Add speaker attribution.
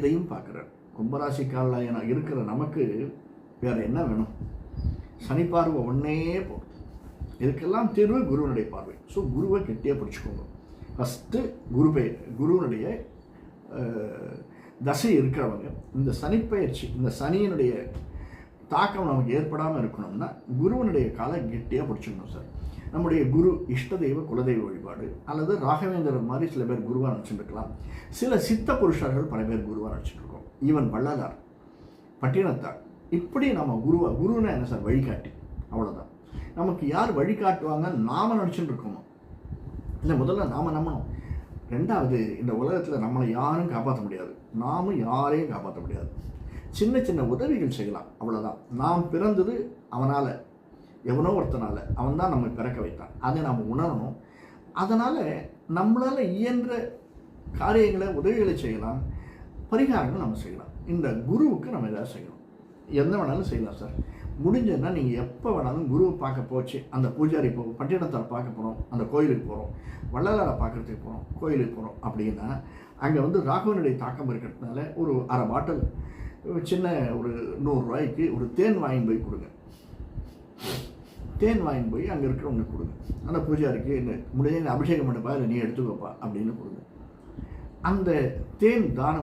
Speaker 1: இதையும் பார்க்குறார். கும்பராசிக்காரர்களாக இருக்கிற நமக்கு வேறு என்ன வேணும்? சனி பார்வை ஒன்றே போதும். இதுக்கெல்லாம் தீர்வு குருவனுடைய பார்வை. ஸோ குருவை கெட்டியாக பிடிச்சிக்கோங்க. ஃபஸ்ட்டு குருவனுடைய தசை இருக்கிறவங்க இந்த சனிப்பயிற்சி, இந்த சனியினுடைய தாக்கம் நமக்கு ஏற்படாமல் இருக்கணும்னா குருவனுடைய காலை கெட்டியாக பிடிச்சிக்கணும் சார். நம்முடைய குரு இஷ்ட தெய்வ குலதெய்வ வழிபாடு அல்லது ராகவேந்திரர் மாதிரி சில பேர் குருவாக நினச்சிட்டுருக்கலாம். சில சித்த புருஷர்கள் பல பேர் குருவாக நினச்சிட்ருக்கோம். ஈவன் வள்ளலார், பட்டினத்தார், இப்படி நம்ம குருன்னா என்ன சார்? வழிகாட்டி, அவ்வளோதான். நமக்கு யார் வழிகாட்டுவாங்க நாம் நினச்சிட்டு இருக்கோமோ இல்லை, முதல்ல நாம் நம்பணும். ரெண்டாவது, இந்த உலகத்தில் நம்மளை யாரும் காப்பாற்ற முடியாது, நாமும் யாரையும் காப்பாற்ற முடியாது. சின்ன சின்ன உதவிகள் செய்யலாம், அவ்வளோதான். நாம் பிறந்தது அவனால், எவனோ ஒருத்தனால், அவன் தான் நம்மை பிறக்க வைத்தான். அதை நாம் உணரணும். அதனால் நம்மளால் இயன்ற காரியங்களை, உதவிகளை செய்யலாம், பரிகாரங்கள் நம்ம செய்யலாம். இந்த குருவுக்கு நம்ம எதாவது செய்யணும். எந்த வேணாலும் செய்யலாம் சார். முடிஞ்சதுன்னா நீங்கள் எப்போ வேணாலும் குருவை பார்க்க போச்சு, அந்த பூஜாரி பட்டினத்தார் பார்க்க போகிறோம், அந்த கோயிலுக்கு போகிறோம், வள்ளலாரை பார்க்குறதுக்கு போகிறோம், கோயிலுக்கு போகிறோம் அப்படின்னா அங்கே ராகவனுடைய தாக்கம் இருக்கிறதுனால ஒரு அரை பாட்டில் சின்ன ஒரு 100 ரூபாய்க்கு ஒரு தேன் வாங்கி போய் கொடுங்க. தேன் வாங்கி போய் அங்கே இருக்கிறவங்களுக்கு கொடுங்க. அந்த பூஜாரிக்கு முடிஞ்ச அபிஷேகம் பண்ணப்பா, இல்லை நீ எடுத்துக்கப்பா அப்படின்னு கொடுங்க. அந்த தேன் தானம்